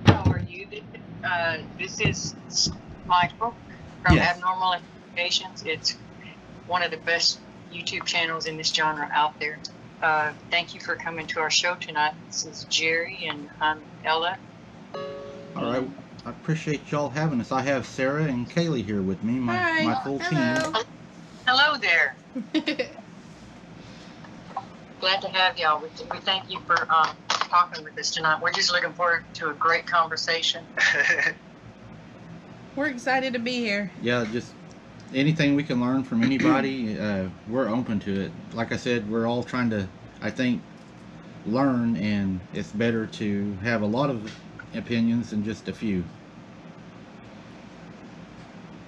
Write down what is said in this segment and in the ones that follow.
How are you? This is Michael from Yes. Abnormal Investigations. It's one of the best YouTube channels in this genre out there. Thank you for coming to our show tonight. This is Jerry and I'm Ella. All right. I appreciate y'all having us. I have Sarah and Kaylee here with me, my full Hello. team. Hello there. Glad to have y'all. We thank you for talking with us tonight. We're just looking forward to a great conversation. We're excited to be here. Yeah, just anything we can learn from anybody, we're open to it. Like I said, we're all trying to, I think, learn, and it's better to have a lot of opinions than just a few.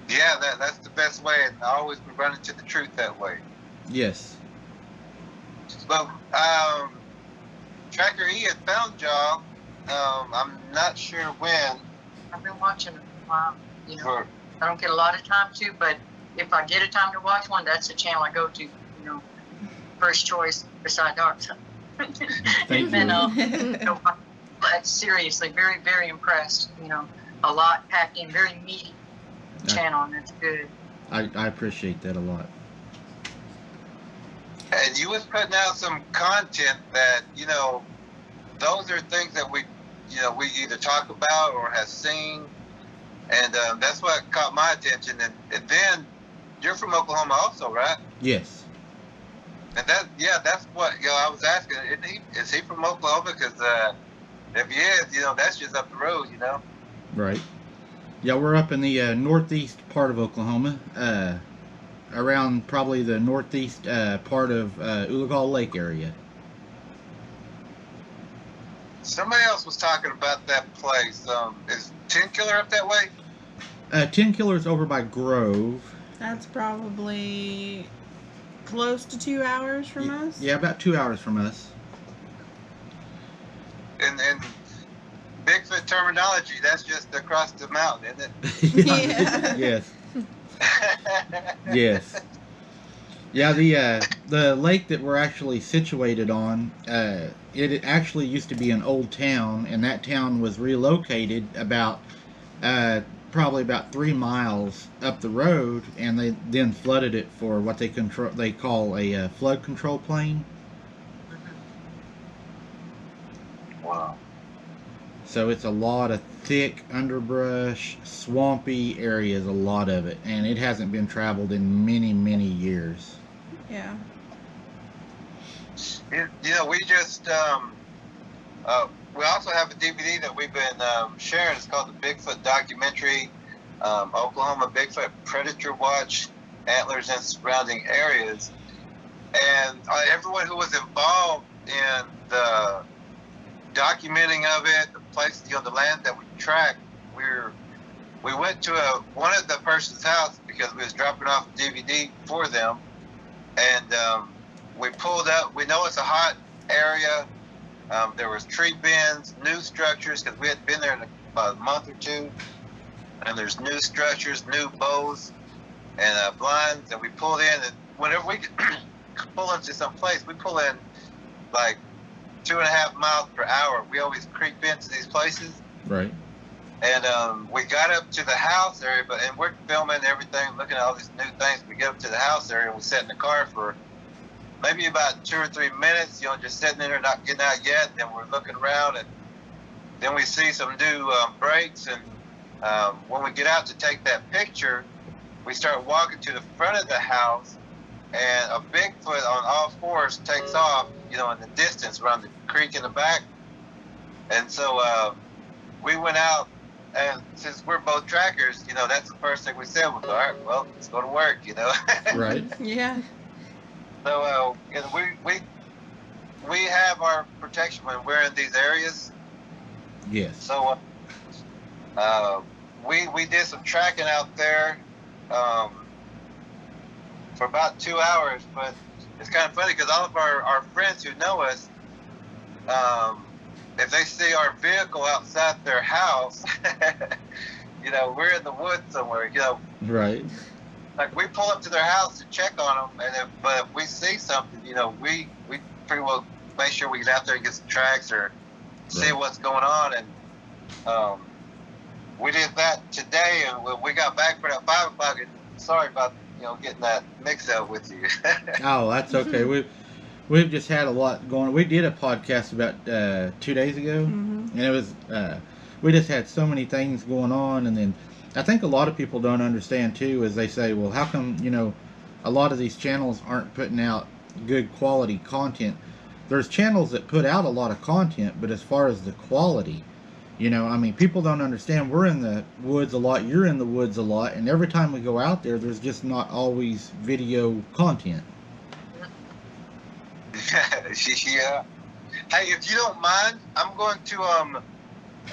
Yeah, that's the best way, and I always run into the truth that way. Yes. But Tracker E had found y'all. I'm not sure when. I've been watching it for a while. You know, I don't get a lot of time to, but if I get a time to watch one, that's the channel I go to. You know, first choice beside Dark. Thank you. Seriously, very, very impressed. You know, a lot packed in, very meaty channel, and that's good. I appreciate that a lot. And you was putting out some content that, you know, those are things that we either talk about or have seen, and that's what caught my attention. And then you're from Oklahoma also, right? Yes. And that's what I was asking. Is he from Oklahoma? Because if he is, that's just up the road, Right. Yeah, we're up in the northeast part of Oklahoma, around probably the northeast part of Uligal Lake area. Somebody else was talking about that place. Is 10 Killer up that way? 10 Killer's over by Grove. That's probably close to 2 hours from us. Yeah, about 2 hours from us. And Bigfoot terminology, that's just across the mountain, isn't it? Yeah. Yes. Yes. Yeah, the lake that we're actually situated on, it actually used to be an old town, and that town was relocated about probably about 3 miles up the road, and they then flooded it for what they call a flood control plain. Wow. So it's a lot of thick underbrush, swampy areas, a lot of it, and it hasn't been traveled in many, many years. Yeah. We just we also have a DVD that we've been sharing. It's called the Bigfoot documentary, Oklahoma Bigfoot Predator Watch, Antlers and Surrounding Areas, and everyone who was involved in the documenting of it, the place, the land that we tracked, we went to one of the person's house because we was dropping off a DVD for them, and we pulled up. We know it's a hot area. There was tree bends, new structures, because we had been there in about a month or two, and there's new structures, new bows, and blinds, and we pulled in, and whenever we pull into some place, we pull in like 2.5 miles per hour. We always creep into these places. Right. And we got up to the house area, and we're filming everything, looking at all these new things. We get up to the house area, and we sat in the car for maybe about 2 or 3 minutes, just sitting in there, not getting out yet. And then we're looking around, and then we see some new breaks. And when we get out to take that picture, we start walking to the front of the house, and a Bigfoot on all fours takes off, in the distance around the creek in the back. And so we went out, and since we're both trackers, that's the first thing we said was, all right, well, let's go to work, Right. Yeah. So we have our protection when we're in these areas. Yes. So we did some tracking out there for about 2 hours, but it's kind of funny because all of our friends who know us, if they see our vehicle outside their house, we're in the woods somewhere, Right. Like we pull up to their house to check on them, but if we see something, we pretty well make sure we get out there and get some tracks or see what's going on. And we did that today, and we got back for that 5 o'clock. And sorry about getting that mix up with you. Oh, that's okay. We've just had a lot going on. We did a podcast about 2 days ago, and it was we just had so many things going on. And then I think a lot of people don't understand too, is they say, well, how come a lot of these channels aren't putting out good quality content? There's channels that put out a lot of content, but as far as the quality, I mean, people don't understand. We're in the woods a lot, you're in the woods a lot, and every time we go out there, there's just not always video content. Yeah. Hey, if you don't mind, I'm going to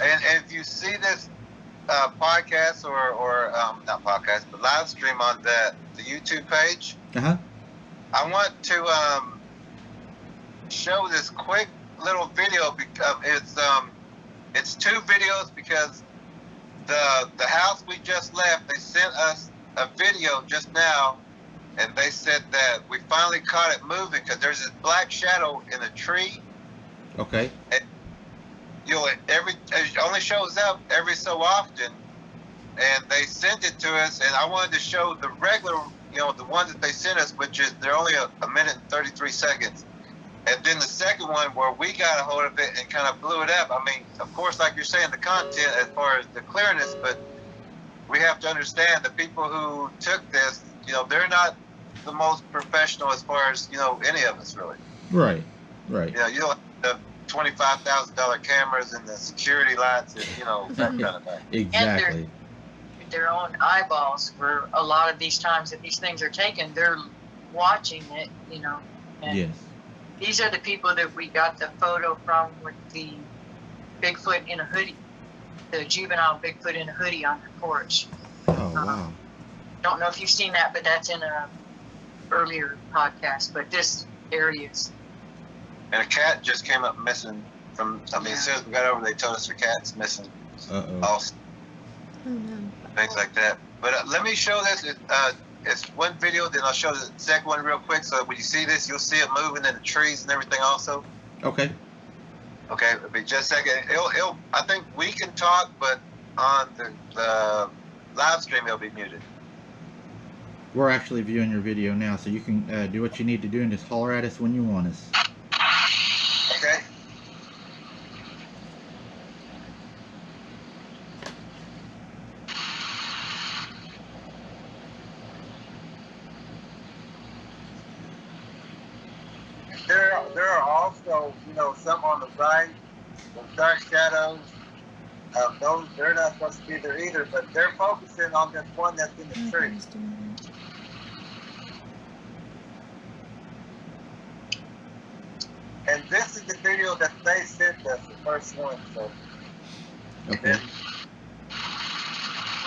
and if you see this podcast or not podcast, but live stream on the YouTube page, I want to show this quick little video because it's 2 videos, because the house we just left, they sent us a video just now, and they said that we finally caught it moving because there's this black shadow in a tree. Okay. And, it only shows up every so often, and they sent it to us, and I wanted to show the regular, the ones that they sent us, which is they're only a minute and 33 seconds. And then the second one where we got a hold of it and kind of blew it up. I mean, of course, like you're saying, the content as far as the clearness, but we have to understand the people who took this, they're not the most professional as far as, any of us really. Right. You don't have the $25,000 cameras and the security lights and, that kind of thing. Exactly. And their own eyeballs for a lot of these times that these things are taken, they're watching it, and yes. These are the people that we got the photo from with the Bigfoot in a hoodie, the juvenile Bigfoot in a hoodie on the porch. Oh, wow. Don't know if you've seen that, but that's in a earlier podcast. But this area is. And a cat just came up missing from, as soon as we got over, they told us the cat's missing. Also. Oh, no. Things like that. But let me show this. It's one video, then I'll show the second one real quick. So when you see this, you'll see it moving in the trees and everything also. Okay. Okay, it'll be just a second. I think we can talk, but on the live stream, it'll be muted. We're actually viewing your video now, so you can do what you need to do and just holler at us when you want us. Okay. There are also, some on the right, with dark shadows. Those, they're not supposed to be there either, but they're focusing on this one that's in the tree. And this is the video that they sent us, the first one. So, okay.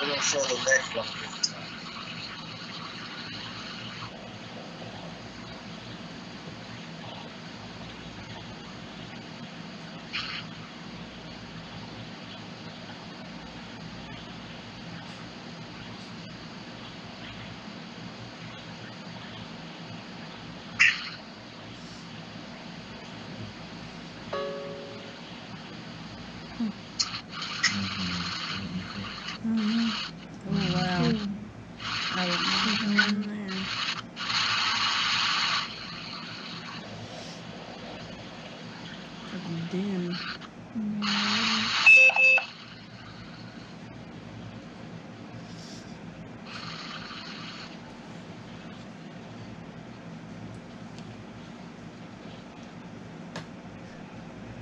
We're going to show the next one.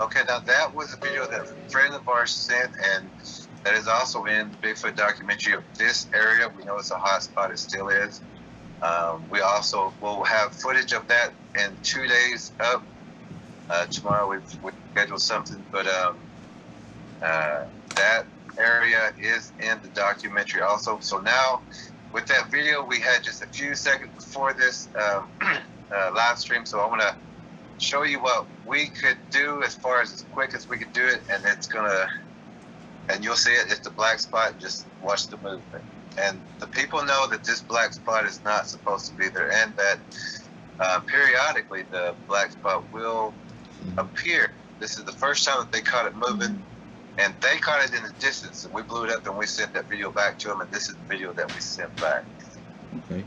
Okay, now that was a video that a friend of ours sent, and that is also in the Bigfoot documentary of this area. We know it's a hot spot, it still is. We also will have footage of that in 2 days up. Tomorrow we've scheduled something, but that area is in the documentary also. So now with that video, we had just a few seconds before this live stream, so I want to show you what we could do as far as quick as we could do it, and it's gonna, and you'll see it, it's the black spot. Just watch the movement, and the people know that this black spot is not supposed to be there, and that periodically the black spot will appear This is the first time that they caught it moving, and they caught it in the distance. And we blew it up, and we sent that video back to them. And this is the video that we sent back. Okay.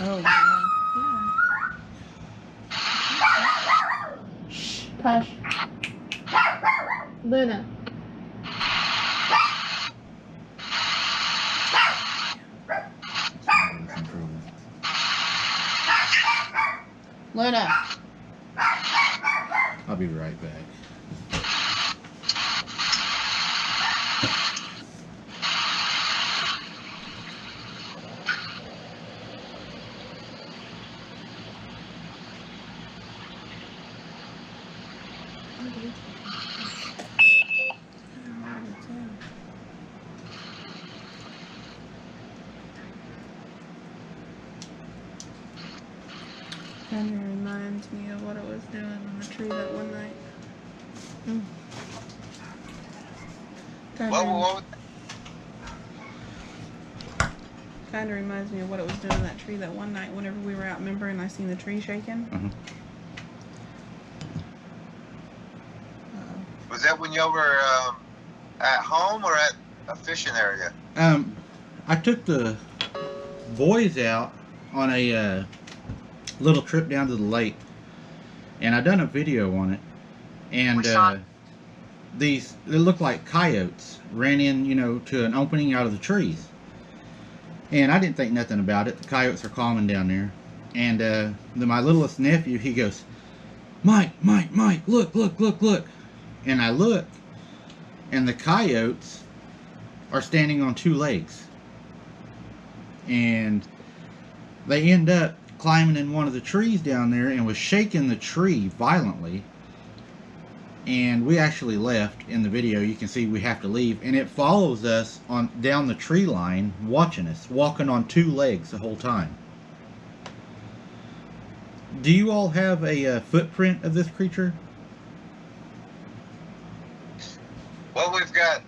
Oh, yeah. Shh, hush. Luna. Luna. I'll be right back. Kind of reminds me of what it was doing in the tree that one night. Kind of reminds me of what it was doing in that tree that one night whenever we were out, remember, and I seen the tree shaking. Was that when you were at home or at a fishing area? I took the boys out on a little trip down to the lake, and I done a video on it, and these, they looked like coyotes, ran in, you know, to an opening out of the trees, and I didn't think nothing about it. The coyotes are common down there, and my littlest nephew, he goes, Mike, look, and I look, and the coyotes are standing on two legs, and they end up climbing in one of the trees down there and was shaking the tree violently, and we actually left. In the video you can see we have to leave, and it follows us on down the tree line, watching us, walking on two legs the whole time. Do you all have a footprint of this creature? Well, we've got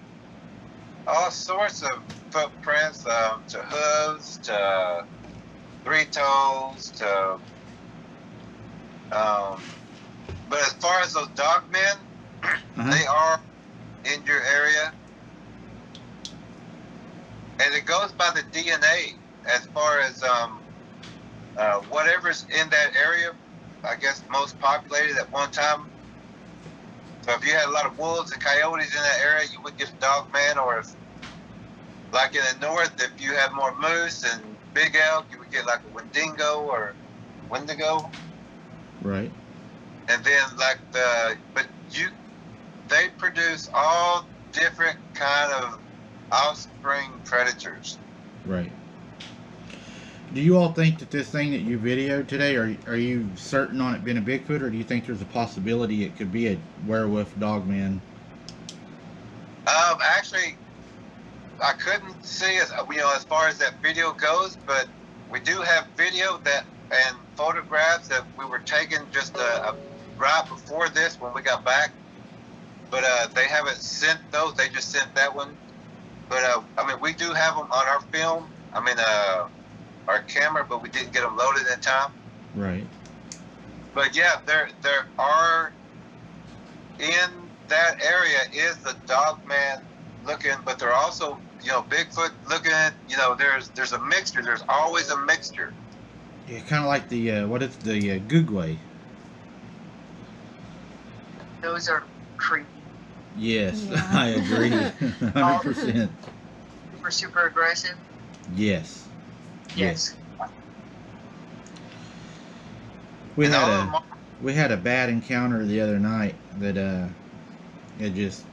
all sorts of footprints, to hooves, to three toes, to but as far as those dogmen, they are in your area, and it goes by the DNA as far as whatever's in that area, I guess most populated at one time. So if you had a lot of wolves and coyotes in that area, you would get a dogman, or if, like in the north, if you had more moose and big elk, you would get like a Wendigo or Wendigo. Right. And then like they produce all different kind of offspring predators. Right. Do you all think that this thing that you videoed today, are you certain on it being a Bigfoot, or do you think there's a possibility it could be a werewolf dogman? Actually, I couldn't see as far as that video goes, but we do have video and photographs that we were taken just right before this when we got back. But they haven't sent those. They just sent that one. But we do have them on our film. Our camera, but we didn't get them loaded in time. Right. But yeah, there are in that area is the dogman looking, but they're also Bigfoot looking. There's a mixture. There's always a mixture. Yeah, kind of like the what is the Gargoyle. Those are creepy. Yes, Yeah. I agree, 100%. Super aggressive. Yes. Yes. We And had all a. of them we had a bad encounter the other night that it just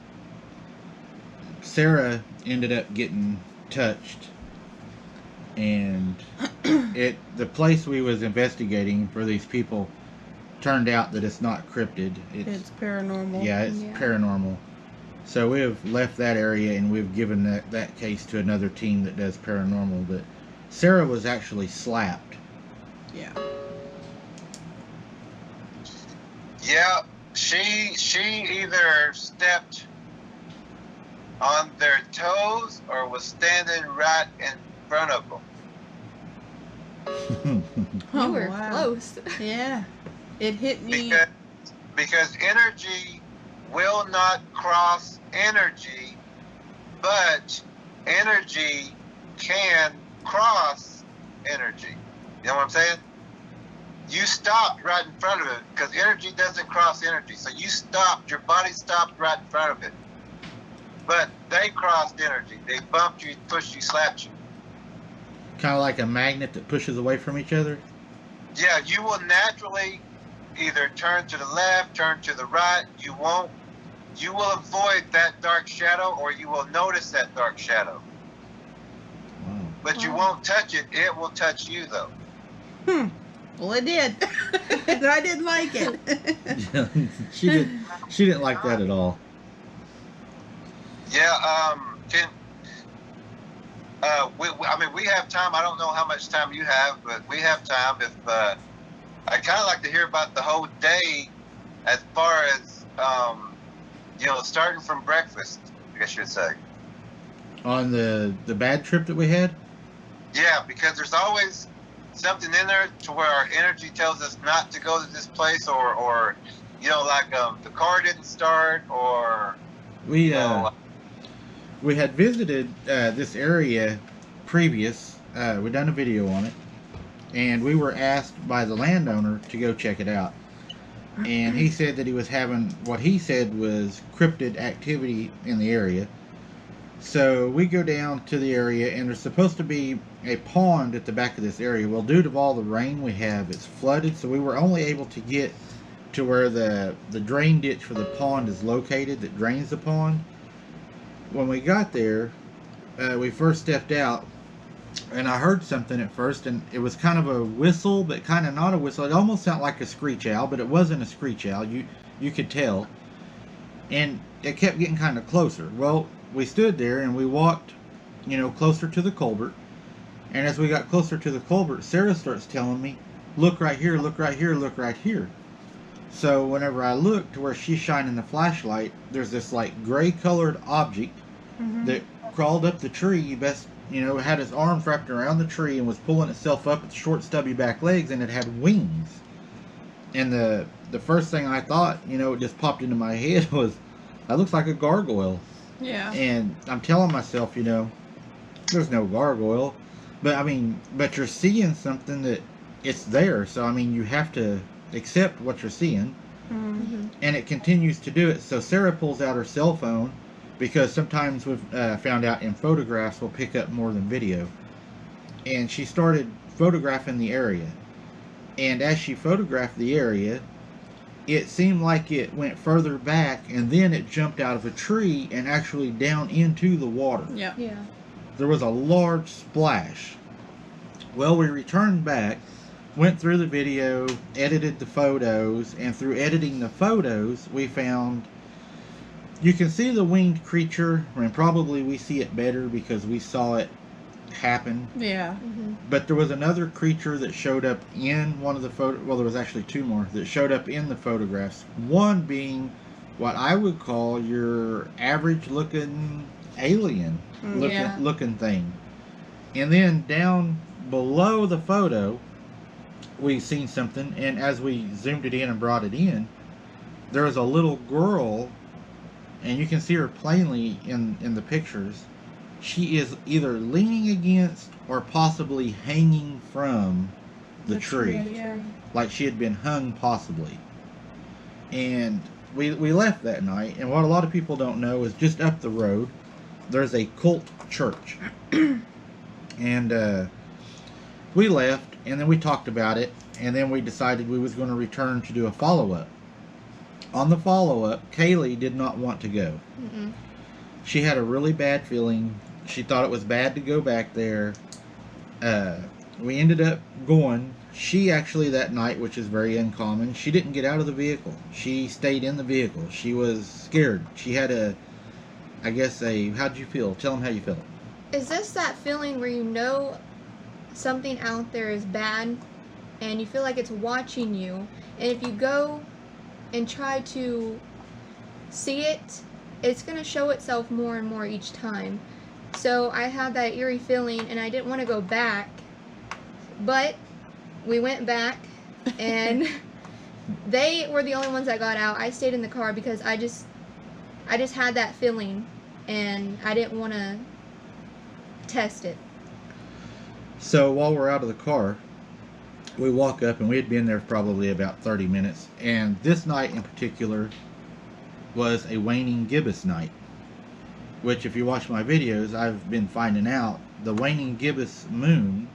Sarah ended up getting touched, and the place we was investigating for these people turned out that it's not cryptid. It's paranormal. Yeah, it's paranormal. So we have left that area and we've given that case to another team that does paranormal. But Sarah was actually slapped. Yeah. Yeah, she either stepped on their toes or was standing right in front of them. Oh, You were wow. close. Yeah. It hit me. Because energy will not cross energy, but energy can cross energy. You know what I'm saying? You stopped right in front of it because energy doesn't cross energy. So you stopped, your body stopped right in front of it. But they crossed energy. They bumped you, pushed you, slapped you. Kind of like a magnet that pushes away from each other. Yeah, you will naturally either turn to the left, turn to the right. You will avoid that dark shadow, or you will notice that dark shadow. Wow. But you won't touch it. It will touch you, though. Well, it did. And I didn't like it. She didn't like that at all. Yeah. We have time. I don't know how much time you have, but we have time. If I kind of like to hear about the whole day, as far as starting from breakfast, I guess you'd say. On the bad trip that we had? Yeah, because there's always something in there to where our energy tells us not to go to this place, or like the car didn't start, or We had visited this area previous. We done a video on it, and we were asked by the landowner to go check it out. And he said that he was having what he said was cryptid activity in the area. So we go down to the area, and there's supposed to be a pond at the back of this area. Well, due to all the rain we have, it's flooded, so we were only able to get to where the drain ditch for the pond is located that drains the pond. When we got there, we first stepped out, and I heard something at first, and it was kind of a whistle, but kind of not a whistle. It almost sounded like a screech owl, but it wasn't a screech owl. You could tell. And it kept getting kind of closer. Well, we stood there, and we walked, closer to the culvert. And as we got closer to the culvert, Sarah starts telling me, look right here, look right here, look right here. So whenever I look to where she's shining the flashlight, there's this like gray colored object that crawled up the tree. It had its arms wrapped around the tree and was pulling itself up with short stubby back legs, and it had wings. And the first thing I thought, it just popped into my head was, that looks like a gargoyle. Yeah. And I'm telling myself, there's no gargoyle. But you're seeing something that it's there. So, you have to accept what you're seeing. Mm-hmm. And it continues to do it. So Sarah pulls out her cell phone, because sometimes we've found out in photographs will pick up more than video. And she started photographing the area. And as she photographed the area, it seemed like it went further back, and then it jumped out of a tree and actually down into the water. Yeah. Yeah. There was a large splash. Well, we returned back, went through the video, edited the photos, and through editing the photos, we found you can see the winged creature, and probably we see it better because we saw it happen. Yeah. But there was another creature that showed up in one of the well, there was actually two more that showed up in the photographs. One being what I would call your average looking alien looking thing. And then down below the photo, we seen something, and as we zoomed it in and brought it in, there was a little girl, and you can see her plainly in the pictures. She is either leaning against or possibly hanging from the tree. Yeah. Like she had been hung possibly. And we left that night, and what a lot of people don't know is just up the road there's a cult church. And we left, and then we talked about it, and then we decided we was going to return to do a follow-up. On the follow-up, Kaylee did not want to go. Mm-mm. She had a really bad feeling. She thought it was bad to go back there. We ended up going. She actually that night, which is very uncommon, she didn't get out of the vehicle. She stayed in the vehicle. She was scared. She had how'd you feel? Tell them how you felt. Is this that feeling where you know something out there is bad and you feel like it's watching you, and if you go and try to see it, it's going to show itself more and more each time? So I had that eerie feeling and I didn't want to go back, but we went back and they were the only ones that got out. I stayed in the car because I just had that feeling and I didn't want to test it. So while we're out of the car, we walk up, and we had been there probably about 30 minutes. And this night in particular was a waning gibbous night, which, if you watch my videos, I've been finding out the waning gibbous moon,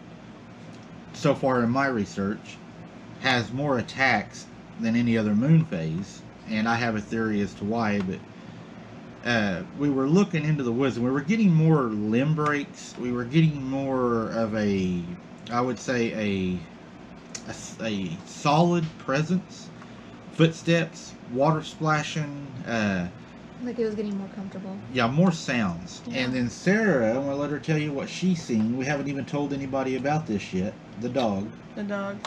so far in my research, has more attacks than any other moon phase. And I have a theory as to why, but we were looking into the woods, and we were getting more limb breaks. We were getting more of a solid presence, footsteps, water splashing, Like it was getting more comfortable. yeah, more sounds. Yeah. And then Sarah, I'm gonna let her tell you what she's seen. We haven't even told anybody about this yet. The dog. The dog.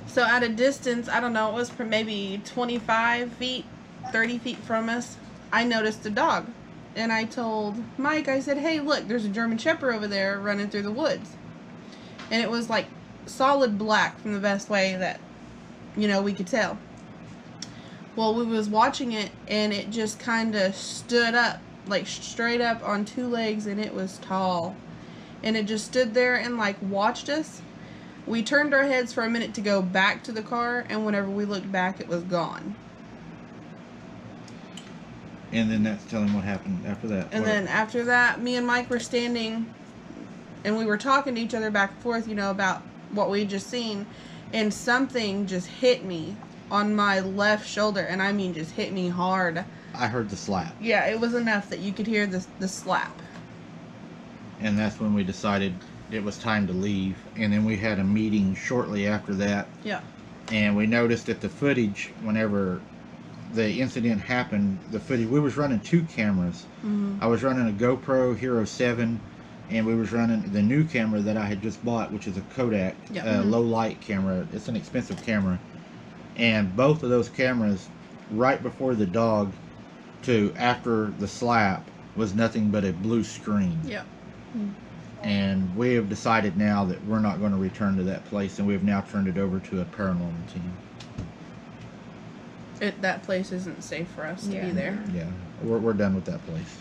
So at a distance, I don't know, it was maybe 25 feet, 30 feet from us, I noticed a dog. And I told Mike, I said, hey, look, there's a German Shepherd over there running through the woods. And it was like solid black from the best way that, we could tell. Well, we was watching it, and it just kind of stood up, like straight up on two legs, and it was tall. And it just stood there and like watched us. We turned our heads for a minute to go back to the car, and whenever we looked back, it was gone. And then that's telling what happened after that. And then after that, me and Mike were standing, and we were talking to each other back and forth, about what we just seen, and something just hit me on my left shoulder, and I mean just hit me hard. I heard the slap. Yeah, it was enough that you could hear the slap. And that's when we decided it was time to leave. And then we had a meeting shortly after that. Yeah. And we noticed that the footage, whenever the incident happened, the footage, we was running two cameras. Mm-hmm. I was running a GoPro Hero 7, and we was running the new camera that I had just bought, which is a Kodak low light camera. It's an expensive camera. And both of those cameras, right before the dog to after the slap, was nothing but a blue screen. Yeah. And we have decided now that we're not going to return to that place, and we have now turned it over to a paranormal team. That place isn't safe for us to be there. Yeah, we're done with that place.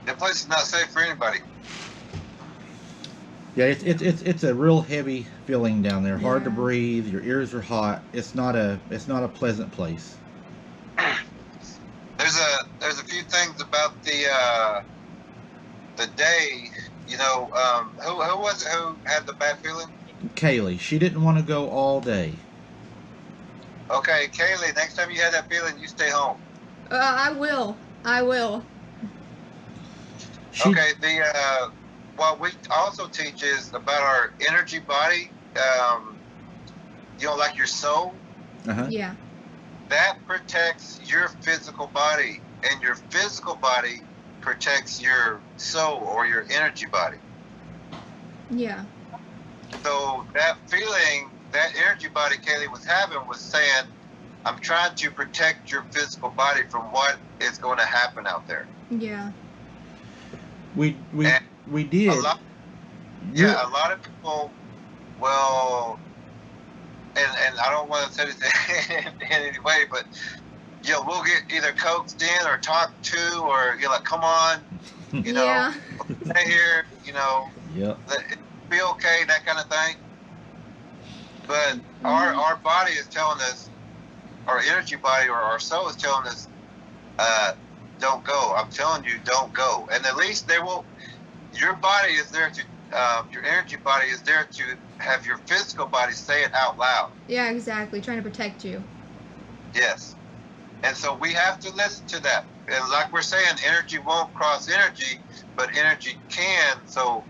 That place is not safe for anybody. Yeah, it's a real heavy feeling down there. Hard to Yeah. breathe. Your ears are hot. It's not a pleasant place. There's a few things about the day. Who was it who had the bad feeling? Kaylee, she didn't want to go all day. Okay, Kaylee, next time you have that feeling, you stay home. I will. Okay, what we also teach is about our energy body, like your soul. Uh-huh. Yeah. That protects your physical body, and your physical body protects your soul or your energy body. Yeah. So that feeling, that energy body Kaylee was having was saying, I'm trying to protect your physical body from what is going to happen out there. Yeah. We did. A lot of people will, and I don't want to say this in any way, but we'll get either coaxed in or talked to, or like, come on, Yeah. stay here, Yep. be okay, that kind of thing. But our body is telling us, our energy body or our soul is telling us, don't go. I'm telling you, don't go. And at least your body is there your energy body is there to have your physical body say it out loud. Yeah, exactly. Trying to protect you. Yes. And so we have to listen to that. And like we're saying, energy won't cross energy, but energy can. So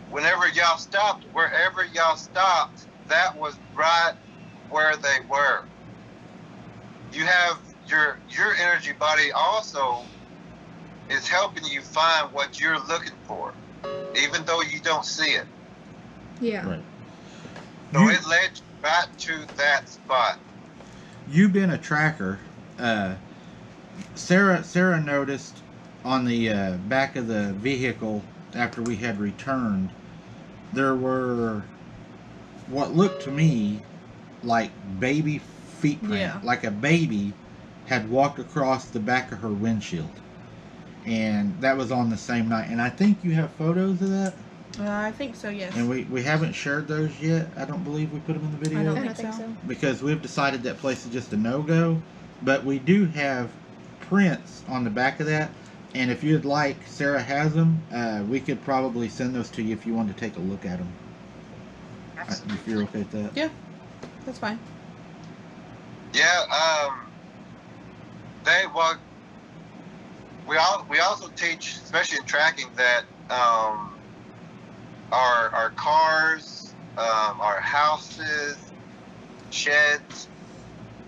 whenever y'all stopped, wherever y'all stopped, that was right where they were. You have your energy body also is helping you find what you're looking for, even though you don't see it. Yeah. Right. So it led you right to that spot. You being a tracker, Sarah noticed on the back of the vehicle after we had returned, there were what looked to me like baby feet print, Yeah. like a baby had walked across the back of her windshield. And that was on the same night. And I think you have photos of that. I think so, yes. And we haven't shared those yet. I don't believe we put them in the video. I don't I don't think think so. so. Because we've decided that place is just a no-go. But we do have prints on the back of that. And if you'd like, Sarah has them. We could probably send those to you if you wanted to take a look at them. If you're okay with that. Yeah, that's fine. Yeah, we also teach, especially in tracking, that our cars, our houses, sheds,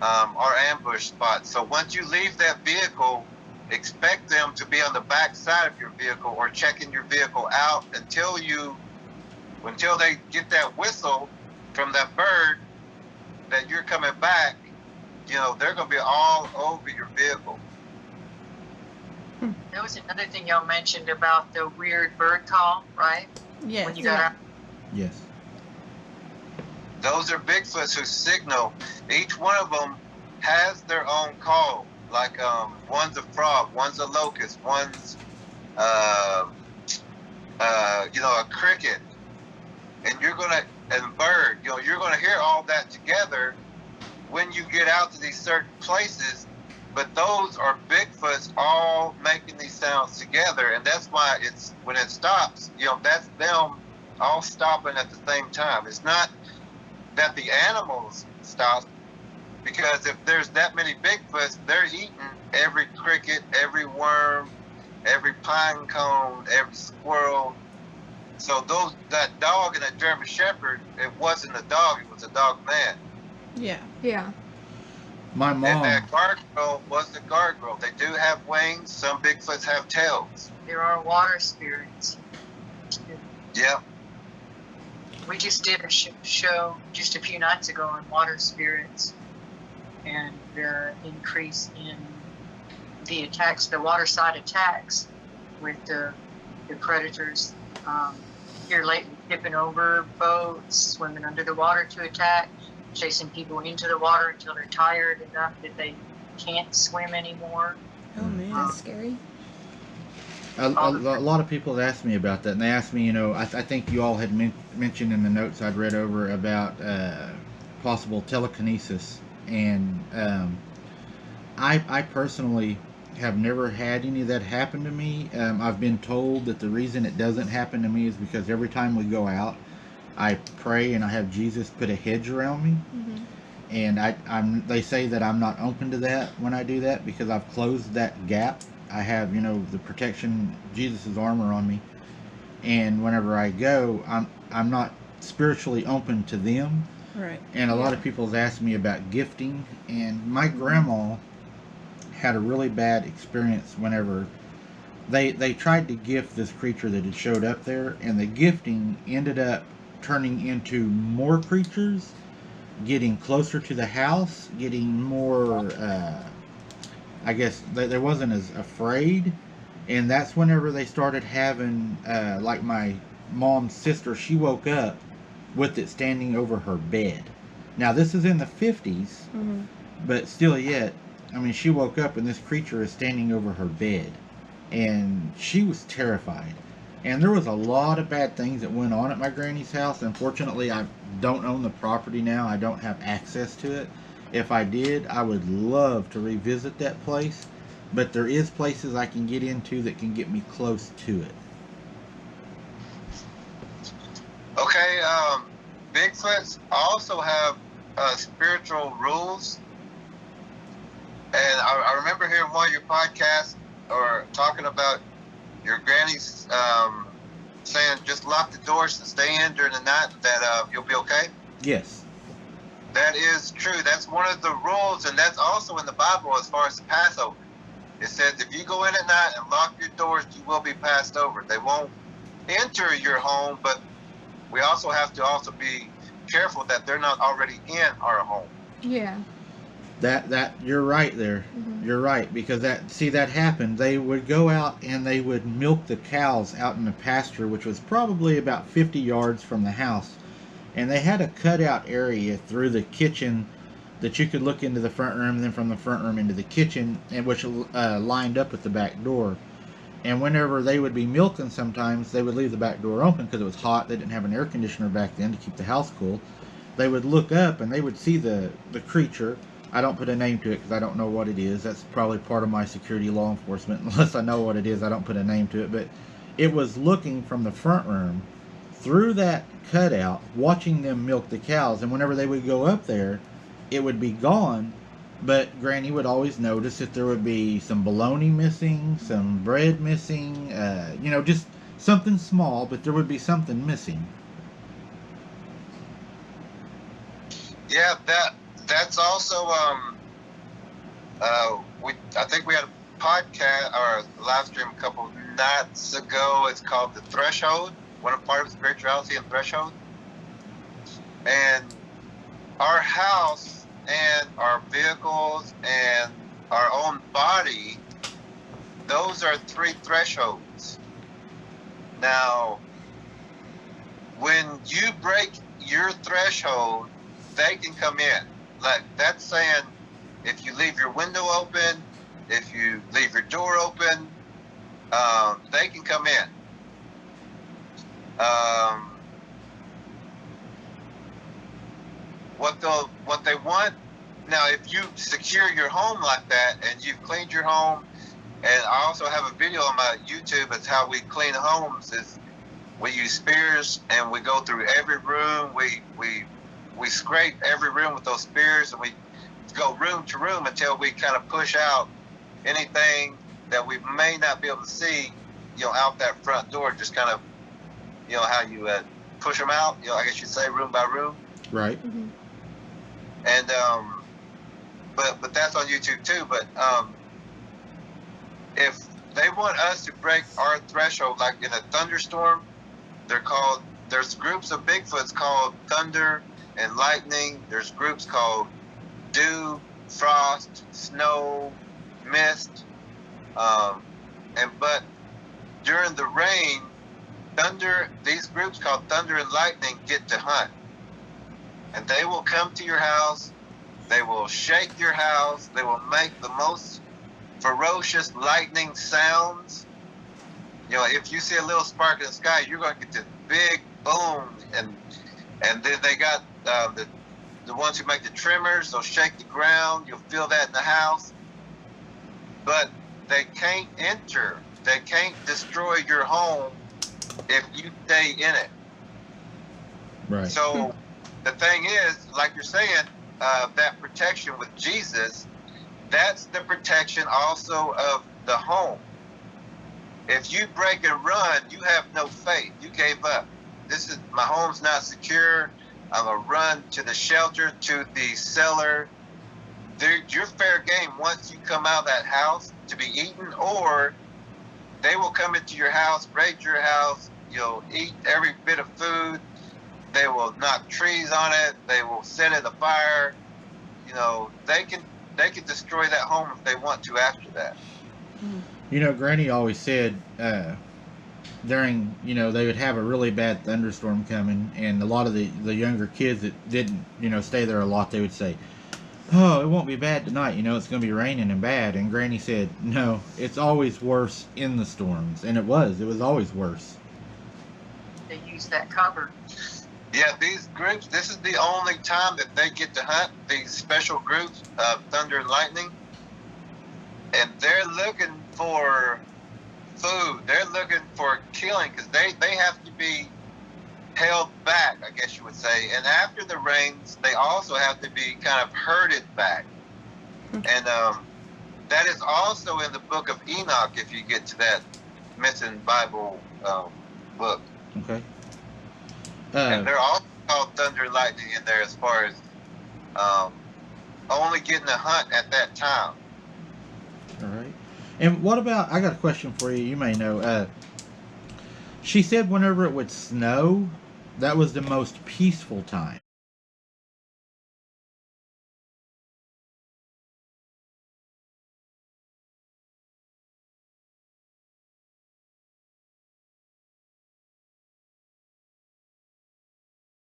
are ambush spots. So once you leave that vehicle, expect them to be on the back side of your vehicle or checking your vehicle out until they get that whistle from that bird that you're coming back. You know, they're going to be all over your vehicle. There was another thing y'all mentioned about the weird bird call, right? Yes. When you got out. Yes. Those are Bigfoots who signal. Each one of them has their own call. Like one's a frog, one's a locust, one's a cricket, and bird. You know, you're gonna hear all that together when you get out to these certain places. But those are Bigfoots all making these sounds together, and that's why when it stops, you know, that's them all stopping at the same time. It's not that the animals stop, because if there's that many Bigfoots, they're eating every cricket, every worm, every pine cone, every squirrel. So that dog and that German Shepherd, it wasn't a dog, it was a dog man. Yeah. Yeah. My mom. And that gargoyle was the gargoyle. They do have wings. Some Bigfoots have tails. There are water spirits. Yeah. We just did a show just a few nights ago on water spirits and the increase in the attacks, the waterside attacks with the predators here lately, tipping over boats, swimming under the water to attack, chasing people into the water until they're tired enough that they can't swim anymore. Oh, man. That's scary. A lot of people have asked me about that, and they asked me, you know, I think you all had mentioned in the notes I'd read over about possible telekinesis, and I personally have never had any of that happen to me. I've been told that the reason it doesn't happen to me is because every time we go out, I pray and I have Jesus put a hedge around me. Mm-hmm. And they say that I'm not open to that when I do that because I've closed that gap. I have, you know, the protection, Jesus' armor on me. And whenever I go, I'm not spiritually open to them. Right. And a lot of people have asked me about gifting. And my grandma had a really bad experience whenever they tried to gift this creature that had showed up there. And the gifting ended up turning into more creatures, getting closer to the house, getting more, I guess they wasn't as afraid. And that's whenever they started having, like my mom's sister, she woke up with it standing over her bed. Now this is in the 50s, Mm-hmm. but still yet, I mean, she woke up and this creature is standing over her bed. And she was terrified. And there was a lot of bad things that went on at my granny's house. Unfortunately, I don't own the property now. I don't have access to it. If I did, I would love to revisit that place. But there is places I can get into that can get me close to it. Okay, Bigfoots also have spiritual rules. And I remember hearing one of your podcasts or talking about your granny's saying just lock the doors and stay in during the night, that you'll be okay. Yes. That is true. That's one of the rules, and that's also in the Bible as far as the Passover. It says if you go in at night and lock your doors, you will be passed over. They won't enter your home, but we also have to also be careful that they're not already in our home. Yeah. That you're right there. Mhm. You're right, because that happened. They would go out and they would milk the cows out in the pasture, which was probably about 50 yards from the house. And they had a cutout area through the kitchen that you could look into the front room, and then from the front room into the kitchen, and which lined up with the back door. And whenever they would be milking, sometimes they would leave the back door open because it was hot. They didn't have an air conditioner back then to keep the house cool. They would look up and they would see the creature. I don't put a name to it because I don't know what it is. That's probably part of my security law enforcement. Unless I know what it is, I don't put a name to it. But it was looking from the front room through that cutout, watching them milk the cows. And whenever they would go up there, it would be gone. But Granny would always notice that there would be some bologna missing, some bread missing, just something small, but there would be something missing. Yeah, that's also I think we had a podcast or a live stream a couple of nights ago. It's called The Threshold, one part of spirituality and threshold. And our house and our vehicles and our own body, those are 3 thresholds. Now, when you break your threshold, they can come in. Like, that's saying if you leave your window open, if you leave your door open, they can come in. What they want now, if you secure your home like that and you've cleaned your home, and I also have a video on my YouTube. It's how we clean homes. Is we use spears and we go through every room. We scrape every room with those spears, and we go room to room until we kind of push out anything that we may not be able to see, out that front door. Just kind of, how you push them out. I guess you'd say room by room. Right. Mm-hmm. And but that's on YouTube too. But if they want us to break our threshold, like in a thunderstorm, there's groups of Bigfoots called thunder and lightning. There's groups called dew, frost, snow, mist, but during the rain, these groups called thunder and lightning get to hunt, and they will come to your house. They will shake your house. They will make the most ferocious lightning sounds. If you see a little spark in the sky, you're going to get this big boom, and then they got the ones who make the tremors. They'll shake the ground. You'll feel that in the house, but they can't enter. They can't destroy your home if you stay in it. Right. So the thing is, like you're saying, that protection with Jesus, that's the protection also of the home. If you break and run, you have no faith. You gave up. My home's not secure. I'm going to run to the shelter, to the cellar. You're fair game once you come out of that house to be eaten, or they will come into your house, raid your house. You'll eat every bit of food. They will knock trees on it. They will set it afire. They can destroy that home if they want to after that. Granny always said during, they would have a really bad thunderstorm coming, and a lot of the younger kids that didn't, stay there a lot, they would say, "Oh, it won't be bad tonight. It's going to be raining and bad." And Granny said, "No, it's always worse in the storms." And it was always worse. They use that cover. Yeah, these groups, this is the only time that they get to hunt, these special groups of thunder and lightning. And they're looking for food. They're looking for killing, because they have to be held back, I guess you would say. And after the rains, they also have to be kind of herded back. And that is also in the book of Enoch, if you get to that missing Bible book. Okay. And they're all called thunder and lightning in there, as far as only getting a hunt at that time. All right. And what about, I got a question for you, you may know. She said whenever it would snow, that was the most peaceful time.